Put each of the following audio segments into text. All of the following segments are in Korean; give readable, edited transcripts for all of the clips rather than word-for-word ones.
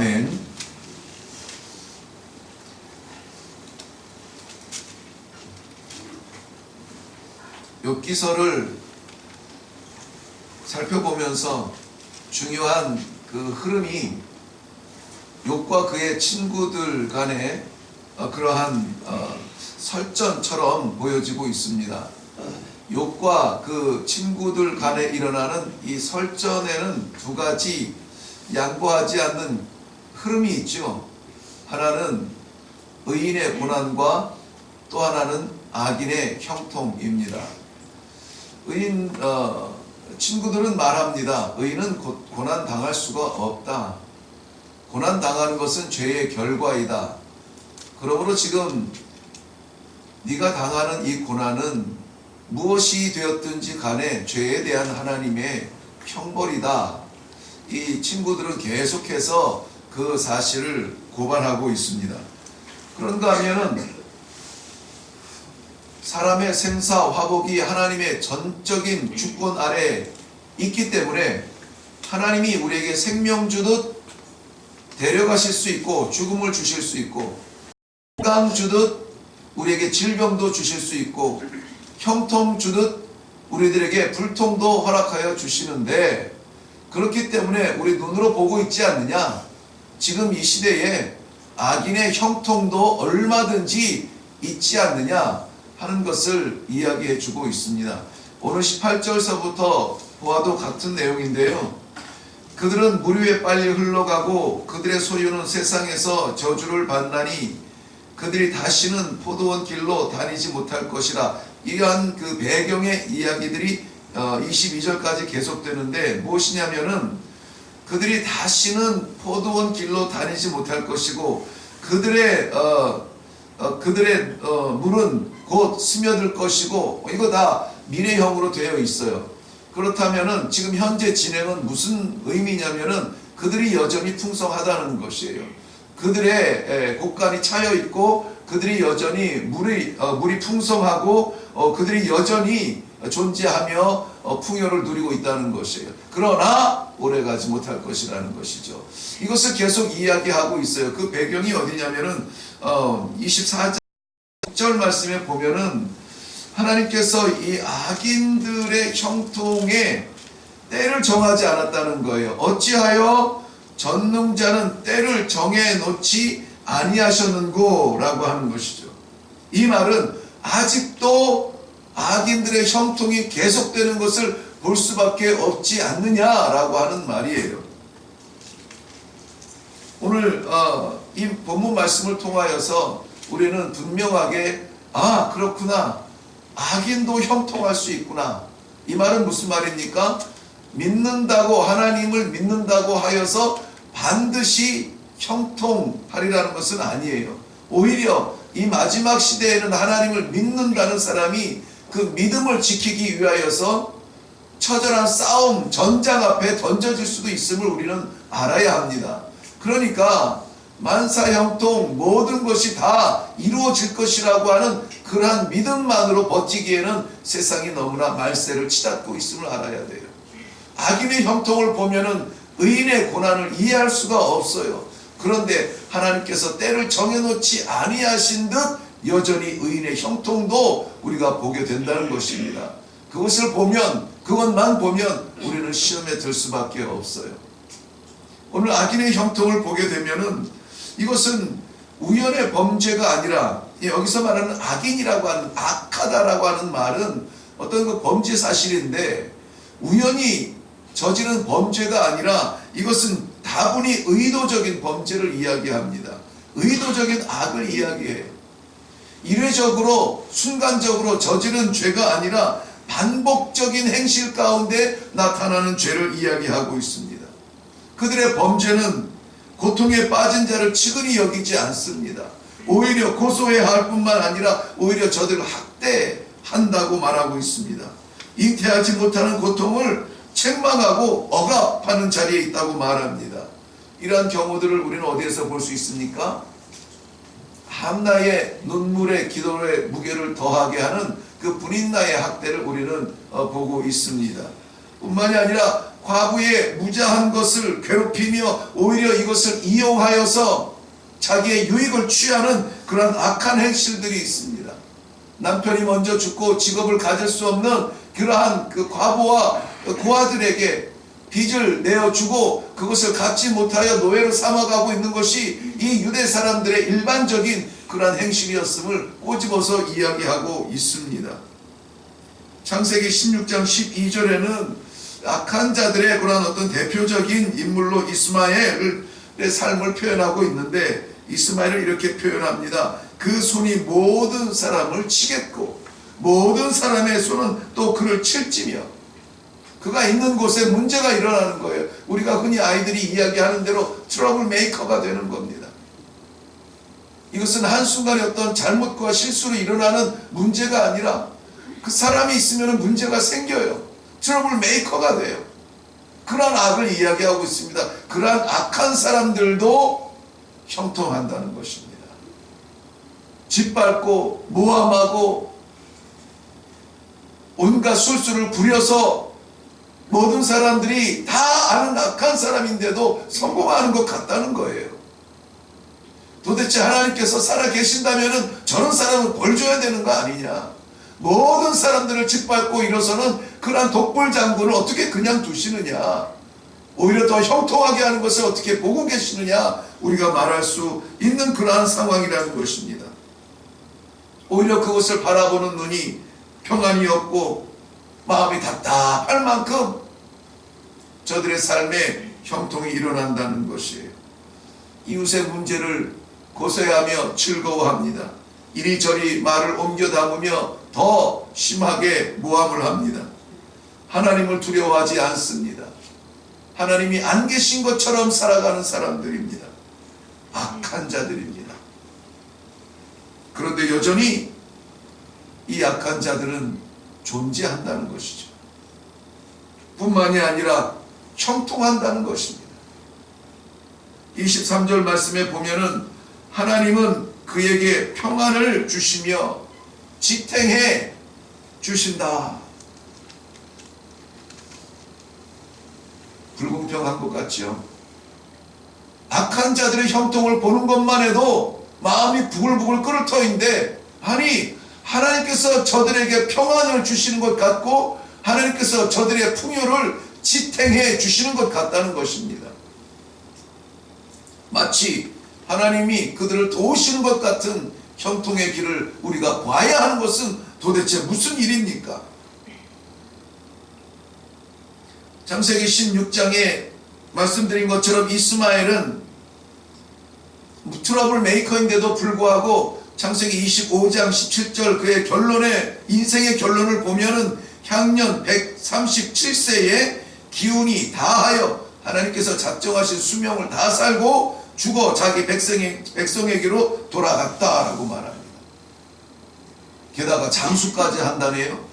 아멘. 욥기서를 살펴보면서 중요한 그 흐름이 욥과 그의 친구들 간의 그러한 설전처럼 보여지고 있습니다. 욥과 그 친구들 간에 일어나는 이 설전에는 두 가지 양보하지 않는 흐름이 있죠. 하나는 의인의 고난과 또 하나는 악인의 형통입니다. 친구들은 말합니다. 의인은 고난 당할 수가 없다. 고난 당하는 것은 죄의 결과이다. 그러므로 지금 네가 당하는 이 고난은 무엇이 되었든지 간에 죄에 대한 하나님의 형벌이다. 이 친구들은 계속해서 그 사실을 고발하고 있습니다. 그런가 하면은 사람의 생사 화복이 하나님의 전적인 주권 아래 있기 때문에 하나님이 우리에게 생명 주듯 데려가실 수 있고 죽음을 주실 수 있고 건강 주듯 우리에게 질병도 주실 수 있고 형통 주듯 우리들에게 불통도 허락하여 주시는데, 그렇기 때문에 우리 눈으로 보고 있지 않느냐? 지금 이 시대에 악인의 형통도 얼마든지 있지 않느냐 하는 것을 이야기해 주고 있습니다. 오늘 18절서부터 보아도 같은 내용인데요. 그들은 물 위에 빨리 흘러가고 그들의 소유는 세상에서 저주를 받나니 그들이 다시는 포도원 길로 다니지 못할 것이라. 이러한 그 배경의 이야기들이 22절까지 계속되는데 무엇이냐면은 그들이 다시는 포도원 길로 다니지 못할 것이고 그들의 물은 곧 스며들 것이고, 이거 다 미래형으로 되어 있어요. 그렇다면은 지금 현재 진행은 무슨 의미냐면은 그들이 여전히 풍성하다는 것이에요. 그들의 곳간이 차여 있고 그들이 여전히 물이 풍성하고 그들이 여전히 존재하며 풍요를 누리고 있다는 것이에요. 그러나 오래가지 못할 것이라는 것이죠. 이것을 계속 이야기하고 있어요. 그 배경이 어디냐면은 24절 말씀에 보면은 하나님께서 이 악인들의 형통에 때를 정하지 않았다는 거예요. 어찌하여 전능자는 때를 정해놓지 아니하셨는고 라고 하는 것이죠. 이 말은 아직도 악인들의 형통이 계속되는 것을 볼 수밖에 없지 않느냐라고 하는 말이에요. 오늘 이 본문 말씀을 통하여서 우리는 분명하게 그렇구나, 악인도 형통할 수 있구나. 이 말은 무슨 말입니까? 믿는다고, 하나님을 믿는다고 하여서 반드시 형통하리라는 것은 아니에요. 오히려 이 마지막 시대에는 하나님을 믿는다는 사람이 그 믿음을 지키기 위하여서 처절한 싸움, 전장 앞에 던져질 수도 있음을 우리는 알아야 합니다. 그러니까 만사형통 모든 것이 다 이루어질 것이라고 하는 그러한 믿음만으로 버티기에는 세상이 너무나 말세를 치닫고 있음을 알아야 돼요. 악인의 형통을 보면은 의인의 고난을 이해할 수가 없어요. 그런데 하나님께서 때를 정해놓지 아니하신 듯 여전히 의인의 형통도 우리가 보게 된다는 것입니다. 그것만 보면 우리는 시험에 들 수밖에 없어요. 오늘 악인의 형통을 보게 되면은 이것은 우연의 범죄가 아니라, 여기서 말하는 악인이라고 하는, 악하다라고 하는 말은 어떤 그 범죄 사실인데 우연히 저지른 범죄가 아니라 이것은 다분히 의도적인 범죄를 이야기합니다. 의도적인 악을 이야기해요. 이례적으로 순간적으로 저지른 죄가 아니라 반복적인 행실 가운데 나타나는 죄를 이야기하고 있습니다. 그들의 범죄는 고통에 빠진 자를 측은히 여기지 않습니다. 오히려 고소해할 뿐만 아니라 오히려 저들을 학대한다고 말하고 있습니다. 잉태하지 못하는 고통을 책망하고 억압하는 자리에 있다고 말합니다. 이러한 경우들을 우리는 어디에서 볼 수 있습니까? 함나의 눈물의 기도의 무게를 더하게 하는 그 분인나의 학대를 우리는 보고 있습니다. 뿐만이 아니라 과부의 무자한 것을 괴롭히며 오히려 이것을 이용하여서 자기의 유익을 취하는 그런 악한 행실들이 있습니다. 남편이 먼저 죽고 직업을 가질 수 없는 그러한 그 과부와 고아들에게 빚을 내어주고 그것을 갚지 못하여 노예로 삼아가고 있는 것이 이 유대 사람들의 일반적인 그러한 행실이었음을 꼬집어서 이야기하고 있습니다. 창세기 16장 12절에는 악한 자들의 그런 어떤 대표적인 인물로 이스마엘의 삶을 표현하고 있는데, 이스마엘을 이렇게 표현합니다. 그 손이 모든 사람을 치겠고 모든 사람의 손은 또 그를 칠지며, 그가 있는 곳에 문제가 일어나는 거예요. 우리가 흔히 아이들이 이야기하는 대로 트러블 메이커가 되는 겁니다. 이것은 한순간에 어떤 잘못과 실수로 일어나는 문제가 아니라 그 사람이 있으면 문제가 생겨요. 트러블 메이커가 돼요. 그러한 악을 이야기하고 있습니다. 그러한 악한 사람들도 형통한다는 것입니다. 짓밟고 모함하고 온갖 술수를 부려서 모든 사람들이 다 아는 악한 사람인데도 성공하는 것 같다는 거예요. 도대체 하나님께서 살아 계신다면 저런 사람은 벌 줘야 되는 거 아니냐. 모든 사람들을 짓밟고 일어서는 그러한 독불 장군을 어떻게 그냥 두시느냐. 오히려 더 형통하게 하는 것을 어떻게 보고 계시느냐. 우리가 말할 수 있는 그러한 상황이라는 것입니다. 오히려 그것을 바라보는 눈이 평안이 없고 마음이 답답할 만큼 저들의 삶에 형통이 일어난다는 것이에요. 이웃의 문제를 고소해하며 즐거워합니다. 이리저리 말을 옮겨 담으며 더 심하게 모함을 합니다. 하나님을 두려워하지 않습니다. 하나님이 안 계신 것처럼 살아가는 사람들입니다. 악한 자들입니다. 그런데 여전히 이 악한 자들은 존재한다는 것이죠. 뿐만이 아니라 형통한다는 것입니다. 23절 말씀에 보면은 하나님은 그에게 평안을 주시며 지탱해 주신다. 불공평한 것 같죠. 악한 자들의 형통을 보는 것만 해도 마음이 부글부글 끓을 터인데, 아니 하나님께서 저들에게 평안을 주시는 것 같고 하나님께서 저들의 풍요를 지탱해 주시는 것 같다는 것입니다. 마치 하나님이 그들을 도우시는 것 같은 형통의 길을 우리가 봐야 하는 것은 도대체 무슨 일입니까? 창세기 16장에 말씀드린 것처럼 이스마엘은 트러블 메이커인데도 불구하고 창세기 25장 17절 그의 결론에, 인생의 결론을 보면은 향년 137세에 기운이 다하여 하나님께서 작정하신 수명을 다 살고 죽어 자기 백성에게로 돌아갔다라고 말합니다. 게다가 장수까지 한다네요.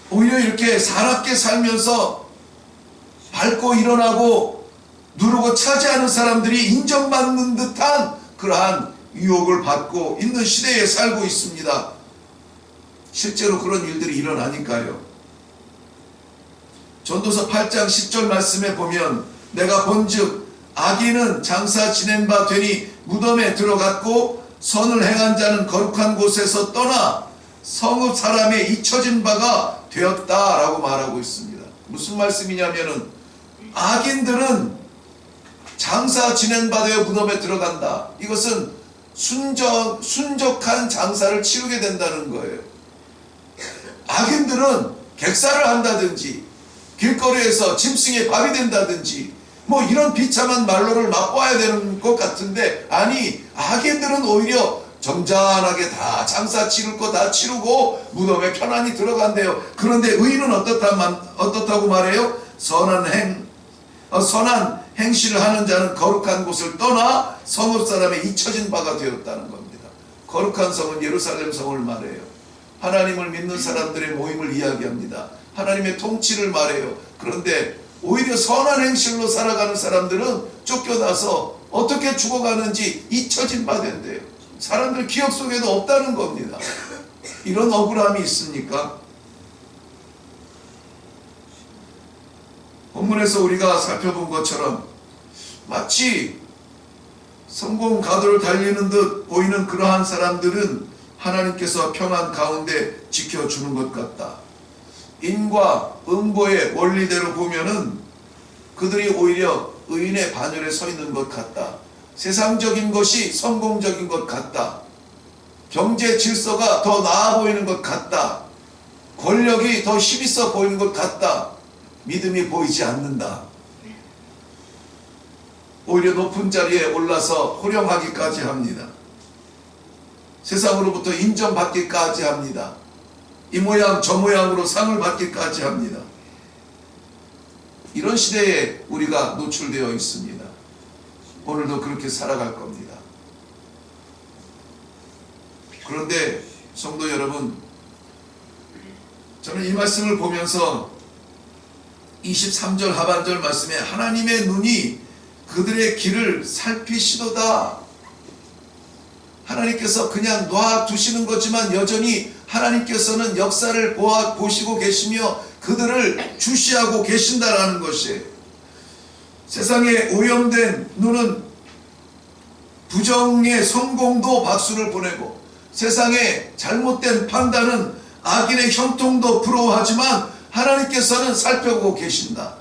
오히려 이렇게 사납게 살면서 밟고 일어나고 누르고 차지하는 사람들이 인정받는 듯한 그러한 유혹을 받고 있는 시대에 살고 있습니다. 실제로 그런 일들이 일어나니까요. 전도서 8장 10절 말씀에 보면 내가 본즉 악인은 장사 지낸 바 되니 무덤에 들어갔고 선을 행한 자는 거룩한 곳에서 떠나 성읍 사람에 잊혀진 바가 되었다라고 말하고 있습니다. 무슨 말씀이냐면은 악인들은 장사 지낸 바 되어 무덤에 들어간다. 이것은 순적한 장사를 치르게 된다는 거예요. 악인들은 객사를 한다든지 길거리에서 짐승의 밥이 된다든지 뭐 이런 비참한 말로를 맛봐야 되는 것 같은데, 아니 악인들은 오히려 점잖하게 다 장사 치를 거 다 치르고 무덤에 편안히 들어간대요. 그런데 의인은 어떻다고 말해요? 선한 행실을 하는 자는 거룩한 곳을 떠나 성읍 사람에 잊혀진 바가 되었다는 겁니다. 거룩한 성은 예루살렘 성을 말해요. 하나님을 믿는 사람들의 모임을 이야기합니다. 하나님의 통치를 말해요. 그런데 오히려 선한 행실로 살아가는 사람들은 쫓겨나서 어떻게 죽어가는지 잊혀진 바 된대요. 사람들 기억 속에도 없다는 겁니다. 이런 억울함이 있습니까? 본문에서 우리가 살펴본 것처럼 마치 성공 가도를 달리는 듯 보이는 그러한 사람들은 하나님께서 평안 가운데 지켜주는 것 같다. 인과 응보의 원리대로 보면은 그들이 오히려 의인의 반열에 서 있는 것 같다. 세상적인 것이 성공적인 것 같다. 경제 질서가 더 나아 보이는 것 같다. 권력이 더 힘있어 보이는 것 같다. 믿음이 보이지 않는다. 오히려 높은 자리에 올라서 호령하기까지 합니다. 세상으로부터 인정받기까지 합니다. 이 모양 저 모양으로 상을 받기까지 합니다. 이런 시대에 우리가 노출되어 있습니다. 오늘도 그렇게 살아갈 겁니다. 그런데 성도 여러분, 저는 이 말씀을 보면서 23절 하반절 말씀에 하나님의 눈이 그들의 길을 살피시도다. 하나님께서 그냥 놔두시는 거지만 여전히 하나님께서는 역사를 보시고 계시며 그들을 주시하고 계신다라는 것이에요. 세상에 오염된 눈은 부정의 성공도 박수를 보내고 세상에 잘못된 판단은 악인의 형통도 부러워하지만 하나님께서는 살펴보고 계신다.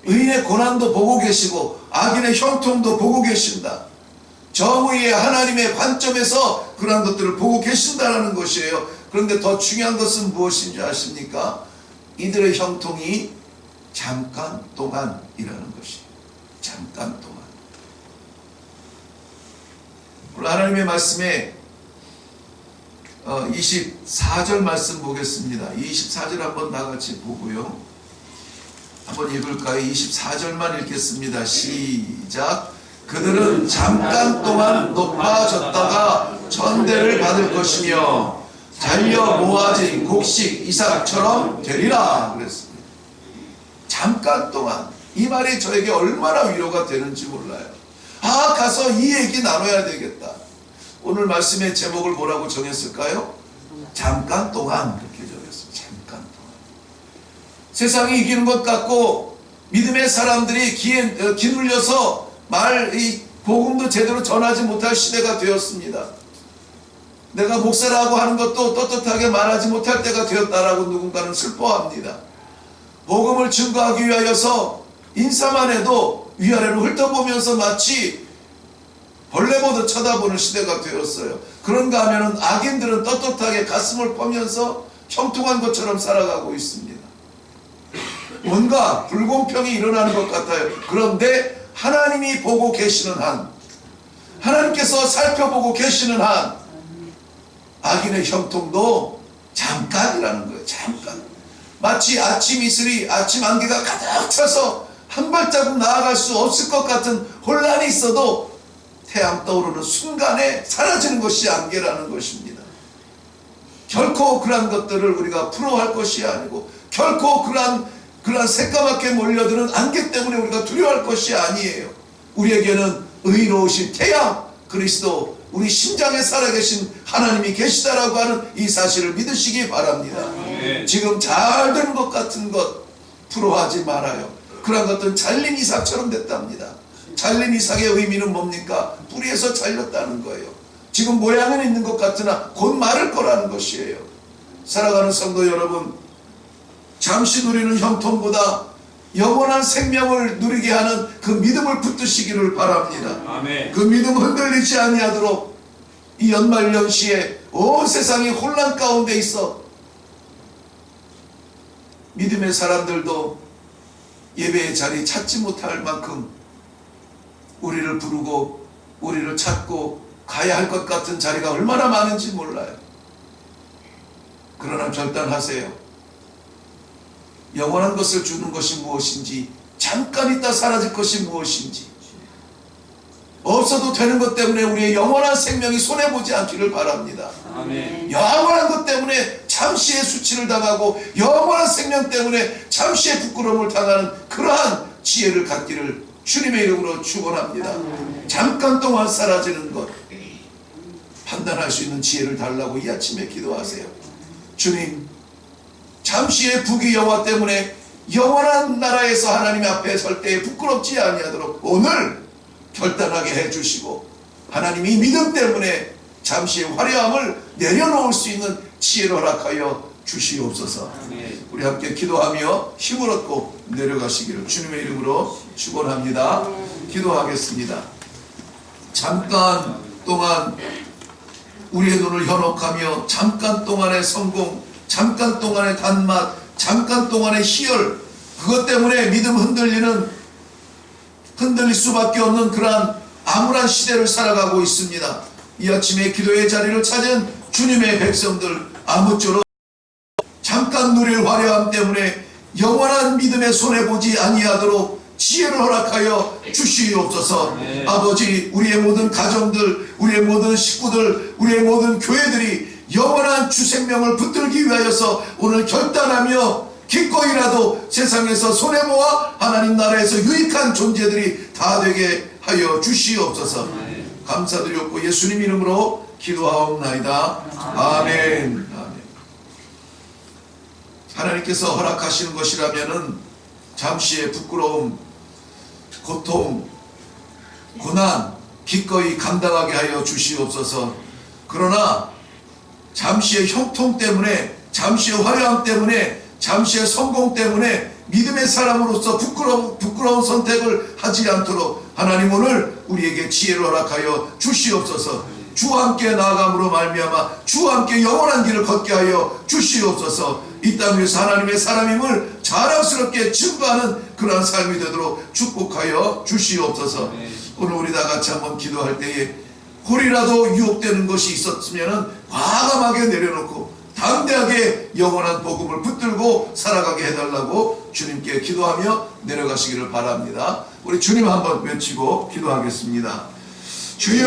의인의 고난도 보고 계시고 악인의 형통도 보고 계신다. 정의의 하나님의 관점에서 그러한 것들을 보고 계신다는 것이에요. 그런데 더 중요한 것은 무엇인지 아십니까? 이들의 형통이 잠깐 동안이라는 것이에요. 잠깐 동안. 오늘 하나님의 말씀에 24절 말씀 보겠습니다. 24절 한번 다 같이 보고요. 한번 읽을까요? 24절만 읽겠습니다. 시작. 그들은 잠깐 동안 높아졌다가 천대를 받을 것이며 잘려 모아진 곡식 이삭처럼 되리라 그랬습니다. 잠깐 동안. 이 말이 저에게 얼마나 위로가 되는지 몰라요. 가서 이 얘기 나눠야 되겠다. 오늘 말씀의 제목을 뭐라고 정했을까요? 잠깐 동안 그렇게 정했어요. 잠깐 동안. 세상이 이기는 것 같고 믿음의 사람들이 기눌려서 이 복음도 제대로 전하지 못할 시대가 되었습니다. 내가 목사라고 하는 것도 떳떳하게 말하지 못할 때가 되었다라고 누군가는 슬퍼합니다. 복음을 증거하기 위하여서 인사만 해도 위아래로 훑어보면서 마치 벌레 보듯 쳐다보는 시대가 되었어요. 그런가 하면은 악인들은 떳떳하게 가슴을 퍼면서 형통한 것처럼 살아가고 있습니다. 뭔가 불공평이 일어나는 것 같아요. 그런데 하나님이 보고 계시는 한, 하나님께서 살펴보고 계시는 한, 악인의 형통도 잠깐이라는 거예요. 잠깐. 마치 아침 이슬이, 아침 안개가 가득 차서 한 발자국 나아갈 수 없을 것 같은 혼란이 있어도 태양 떠오르는 순간에 사라지는 것이 안개라는 것입니다. 결코 그러한 것들을 우리가 부러워할 것이 아니고 결코 그러한 새까맣게 몰려드는 안개 때문에 우리가 두려워할 것이 아니에요. 우리에게는 의로우신 태양 그리스도, 우리 심장에 살아계신 하나님이 계시다라고 하는 이 사실을 믿으시기 바랍니다. 지금 잘 되는 것 같은 것 부러워하지 말아요. 그런 것들은 잘린 이삭처럼 됐답니다. 잘린 이삭의 의미는 뭡니까? 뿌리에서 잘렸다는 거예요. 지금 모양은 있는 것 같으나 곧 마를 거라는 것이에요. 살아가는 성도 여러분, 잠시 누리는 형통보다 영원한 생명을 누리게 하는 그 믿음을 붙드시기를 바랍니다. 아멘. 그 믿음 흔들리지 아니하도록 이 연말연시에 온 세상이 혼란 가운데 있어 믿음의 사람들도 예배의 자리 찾지 못할 만큼 우리를 부르고 우리를 찾고 가야 할 것 같은 자리가 얼마나 많은지 몰라요. 그러나 결단하세요. 영원한 것을 주는 것이 무엇인지, 잠깐 있다 사라질 것이 무엇인지, 없어도 되는 것 때문에 우리의 영원한 생명이 손해보지 않기를 바랍니다. 아멘. 영원한 것 때문에 잠시의 수치를 당하고 영원한 생명 때문에 잠시의 부끄러움을 당하는 그러한 지혜를 갖기를 주님의 이름으로 축원합니다. 잠깐 동안 사라지는 것 판단할 수 있는 지혜를 달라고 이 아침에 기도하세요. 주님, 잠시의 부귀 영화 때문에 영원한 나라에서 하나님 앞에 설 때에 부끄럽지 아니하도록 오늘 결단하게 해주시고, 하나님이 믿음 때문에 잠시의 화려함을 내려놓을 수 있는 지혜를 허락하여 주시옵소서. 우리 함께 기도하며 힘을 얻고 내려가시기를 주님의 이름으로 축원합니다. 기도하겠습니다. 잠깐 동안 우리의 눈을 현혹하며 잠깐 동안의 성공, 잠깐 동안의 단맛, 잠깐 동안의 희열, 그것 때문에 믿음 흔들릴 수밖에 없는 그러한 암울한 시대를 살아가고 있습니다. 이 아침에 기도의 자리를 찾은 주님의 백성들, 아무쪼록 잠깐 누릴 화려함 때문에 영원한 믿음의 손해보지 아니하도록 지혜를 허락하여 주시옵소서. 아버지, 우리의 모든 가정들, 우리의 모든 식구들, 우리의 모든 교회들이 영원한 주 생명을 붙들기 위하여서 오늘 결단하며 기꺼이라도 세상에서 손해보아 하나님 나라에서 유익한 존재들이 다 되게 하여 주시옵소서. 감사드렸고 예수님 이름으로 기도하옵나이다. 아멘. 하나님께서 허락하시는 것이라면은 잠시의 부끄러움, 고통, 고난 기꺼이 감당하게 하여 주시옵소서. 그러나 잠시의 형통 때문에, 잠시의 화려함 때문에, 잠시의 성공 때문에 믿음의 사람으로서 부끄러운 선택을 하지 않도록 하나님 오늘 우리에게 지혜를 허락하여 주시옵소서. 주와 함께 나아감으로 말미암아 주와 함께 영원한 길을 걷게 하여 주시옵소서. 이 땅 위에서 하나님의 사람임을 자랑스럽게 증거하는 그러한 삶이 되도록 축복하여 주시옵소서. 오늘 우리 다 같이 한번 기도할 때에 홀이라도 유혹되는 것이 있었으면 과감하게 내려놓고 담대하게 영원한 복음을 붙들고 살아가게 해달라고 주님께 기도하며 내려가시기를 바랍니다. 우리 주님 한번 외치고 기도하겠습니다. 주여